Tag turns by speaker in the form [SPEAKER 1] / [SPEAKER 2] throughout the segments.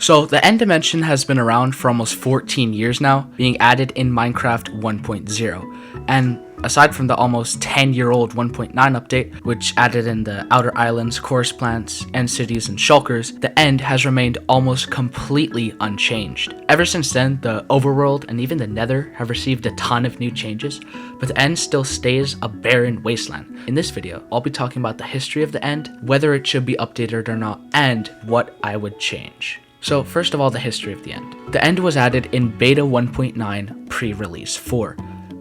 [SPEAKER 1] So the end dimension has been around for almost 14 years now, being added in Minecraft 1.0. And aside from the almost 10-year-old 1.9 update, which added in the outer islands, chorus plants, end cities, and shulkers, the end has remained almost completely unchanged. Ever since then, the overworld and even the nether have received a ton of new changes, but the end still stays a barren wasteland. In this video, I'll be talking about the history of the end, whether it should be updated or not, and what I would change. So first of all, the history of the end. The end was added in Beta 1.9 pre-release 4,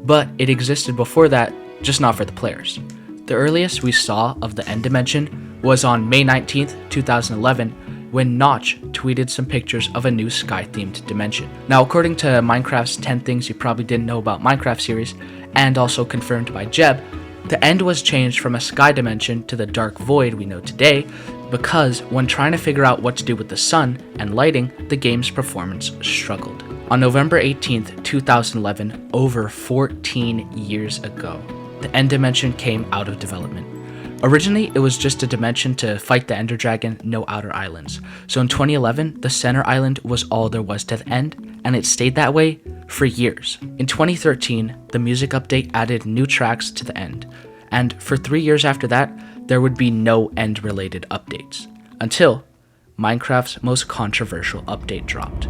[SPEAKER 1] but it existed before that, just not for the players. The earliest we saw of the end dimension was on May 19th, 2011, when Notch tweeted some pictures of a new sky-themed dimension. Now, according to Minecraft's 10 Things You Probably Didn't Know About Minecraft series, and also confirmed by Jeb, the end was changed from a sky dimension to the dark void we know today, because when trying to figure out what to do with the sun and lighting, the game's performance struggled. On November 18th, 2011, over 14 years ago, the end dimension came out of development. Originally, it was just a dimension to fight the Ender Dragon, no outer islands. So in 2011, the center island was all there was to the end, and it stayed that way for years. In 2013, the music update added new tracks to the end, and for 3 years after that, there would be no end-related updates, until Minecraft's most controversial update dropped.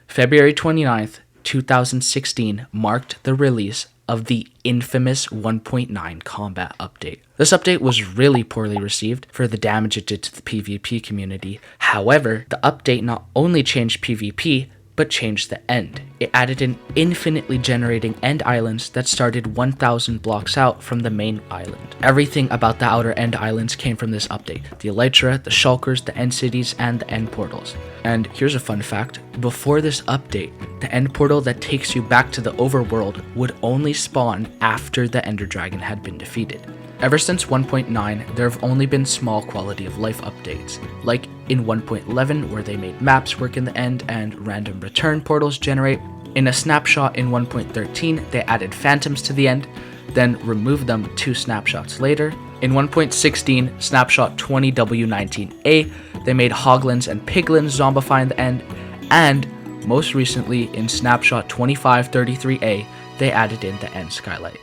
[SPEAKER 1] February 29th, 2016 marked the release of the infamous 1.9 combat update. This update was really poorly received for the damage it did to the PvP community. However, the update not only changed PvP, but changed the end. It added in infinitely generating end islands that started 1,000 blocks out from the main island. Everything about the outer end islands came from this update: the elytra, the shulkers, the end cities, and the end portals. And here's a fun fact: before this update, the end portal that takes you back to the overworld would only spawn after the Ender Dragon had been defeated. Ever since 1.9, there have only been small quality of life updates, like in 1.11 where they made maps work in the end and random return portals generate. In a snapshot in 1.13, they added phantoms to the end, then removed them 2 snapshots later. In 1.16, snapshot 20W19A, they made hoglins and piglins zombify in the end, and most recently in snapshot 2533A, they added in the end skylight.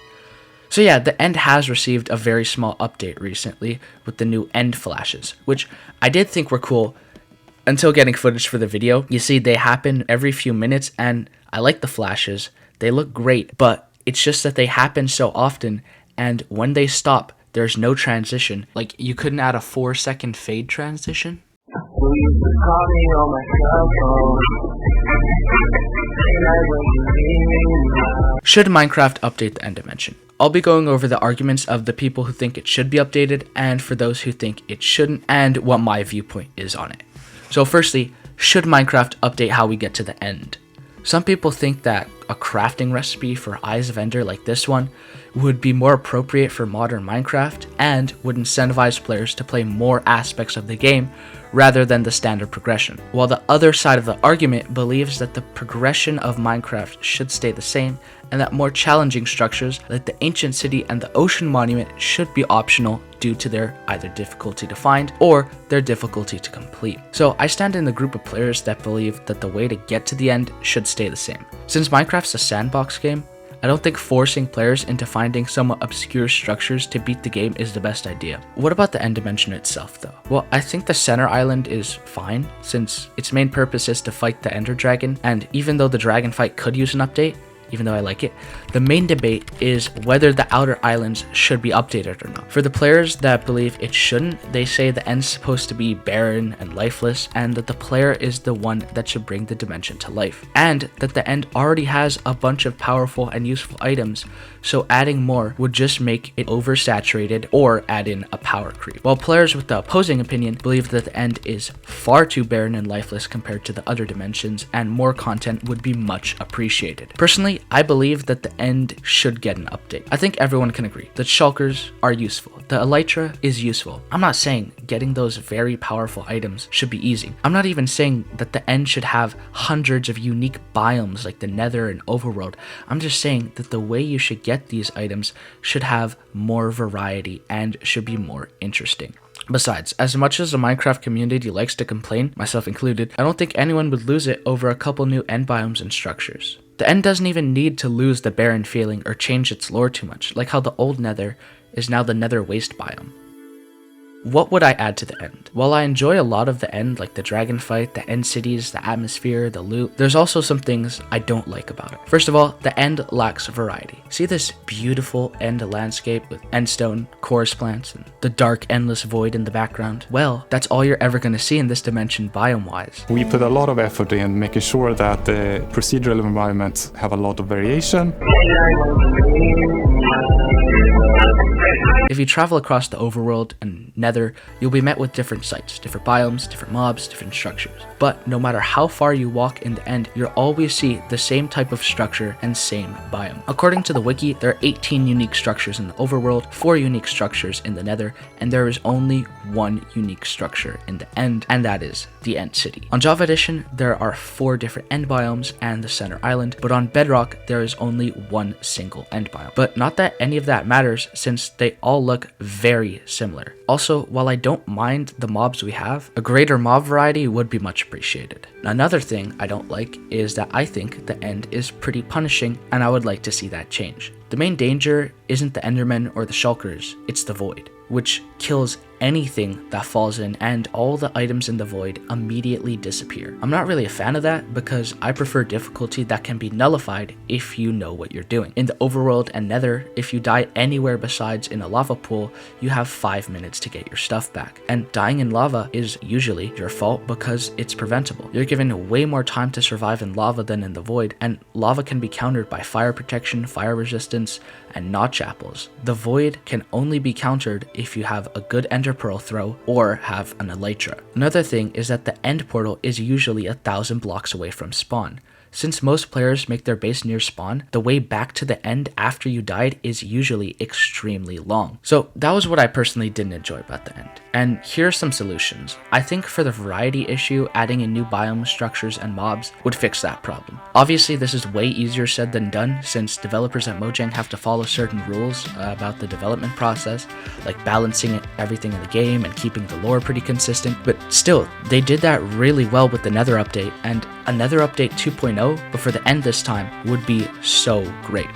[SPEAKER 1] So yeah, the end has received a very small update recently with the new end flashes, which I did think were cool until getting footage for the video. You see, they happen every few minutes and I like the flashes. They look great, but it's just that they happen so often, and when they stop, there's no transition. Like, you couldn't add a 4-second fade transition. Should Minecraft update the end dimension? I'll be going over the arguments of the people who think it should be updated and for those who think it shouldn't, and what my viewpoint is on it. So firstly, should Minecraft update how we get to the end? Some people think that a crafting recipe for Eyes of Ender like this one would be more appropriate for modern Minecraft and would incentivize players to play more aspects of the game rather than the standard progression, while the other side of the argument believes that the progression of Minecraft should stay the same and that more challenging structures like the ancient city and the ocean monument should be optional due to their either difficulty to find or their difficulty to complete. So I stand in the group of players that believe that the way to get to the end should stay the same. Since Minecraft's a sandbox game, I don't think forcing players into finding somewhat obscure structures to beat the game is the best idea. What about the end dimension itself though? Well, I think the center island is fine, since its main purpose is to fight the Ender Dragon, and even though the dragon fight could use an update, even though I like it, the main debate is whether the outer islands should be updated or not. For the players that believe it shouldn't, they say the end's supposed to be barren and lifeless, and that the player is the one that should bring the dimension to life, and that the end already has a bunch of powerful and useful items, so adding more would just make it oversaturated or add in a power creep. While players with the opposing opinion believe that the end is far too barren and lifeless compared to the other dimensions, and more content would be much appreciated. Personally, I believe that the end should get an update. I think everyone can agree that shulkers are useful. The elytra is useful. I'm not saying getting those very powerful items should be easy. I'm not even saying that the end should have hundreds of unique biomes like the nether and overworld. I'm just saying that the way you should get these items should have more variety and should be more interesting. Besides, as much as the Minecraft community likes to complain, myself included, I don't think anyone would lose it over a couple new end biomes and structures. The end doesn't even need to lose the barren feeling or change its lore too much, like how the old Nether is now the Nether Waste biome. What would I add to the end? While I enjoy a lot of the end, like the dragon fight, the end cities, the atmosphere, the loot, there's also some things I don't like about it. First of all, the end lacks variety. See this beautiful end landscape with endstone, chorus plants, and the dark endless void in the background? Well, that's all you're ever gonna see in this dimension biome-wise.
[SPEAKER 2] We put a lot of effort in making sure that the procedural environments have a lot of variation.
[SPEAKER 1] If you travel across the overworld and Nether, you'll be met with different sites, different biomes, different mobs, different structures. But no matter how far you walk in the end, you'll always see the same type of structure and same biome. According to the wiki, there are 18 unique structures in the overworld, 4 unique structures in the Nether, and there is only one unique structure in the end, and that is the End City. On Java Edition, there are 4 different end biomes and the center island, but on Bedrock, there is only one single end biome. But not that any of that matters, since they all look very similar. Also, while I don't mind the mobs we have, a greater mob variety would be much appreciated. Another thing I don't like is that I think the end is pretty punishing, and I would like to see that change. The main danger isn't the Endermen or the Shulkers, it's the Void, which kills anything that falls in, and all the items in the Void immediately disappear. I'm not really a fan of that because I prefer difficulty that can be nullified if you know what you're doing. In the overworld and Nether, if you die anywhere besides in a lava pool, you have 5 minutes to get your stuff back. And dying in lava is usually your fault because it's preventable. You're given way more time to survive in lava than in the Void, and lava can be countered by fire protection, fire resistance, and notch apples. The Void can only be countered if you have a good Ender Pearl throw or have an Elytra. Another thing is that the end portal is usually 1,000 blocks away from spawn. Since most players make their base near spawn, the way back to the end after you died is usually extremely long. So that was what I personally didn't enjoy about the end. And here are some solutions. I think for the variety issue, adding in new biome structures and mobs would fix that problem. Obviously, this is way easier said than done, since developers at Mojang have to follow certain rules about the development process, like balancing everything in the game and keeping the lore pretty consistent. But still, they did that really well with the Nether update, and a Nether update 2.0, but for the end this time, would be so great.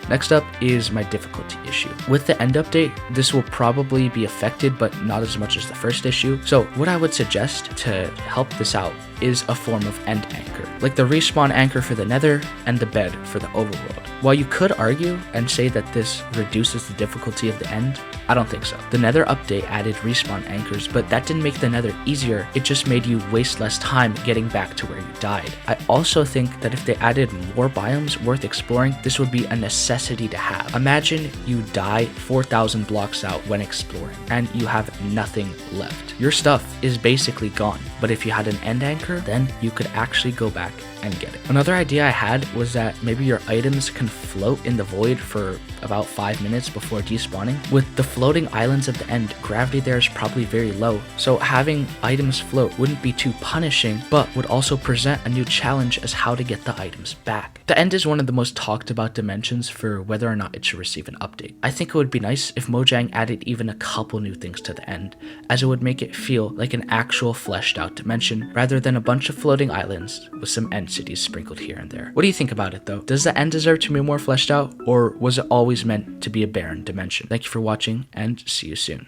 [SPEAKER 1] Next up is my difficulty issue. With the end update, this will probably be affected, but not as much as the first issue. So what I would suggest to help this out is a form of end anchor, like the respawn anchor for the Nether and the bed for the overworld. While you could argue and say that this reduces the difficulty of the end, I don't think so. The Nether update added respawn anchors, but that didn't make the Nether easier, it just made you waste less time getting back to where you died. I also think that if they added more biomes worth exploring, this would be a necessity to have. Imagine you die 4,000 blocks out when exploring, and you have nothing left. Your stuff is basically gone, but if you had an end anchor, then you could actually go back and get it. Another idea I had was that maybe your items can float in the void for about 5 minutes before despawning. With the floating islands at the end, gravity there is probably very low, so having items float wouldn't be too punishing, but would also present a new challenge as how to get the items back. The end is one of the most talked about dimensions for whether or not it should receive an update. I think it would be nice if Mojang added even a couple new things to the end, as it would make it feel like an actual fleshed out dimension, rather than a bunch of floating islands with some end cities sprinkled here and there. What do you think about it though? Does the end deserve to be more fleshed out, or was it always meant to be a barren dimension? Thank you for watching, and see you soon.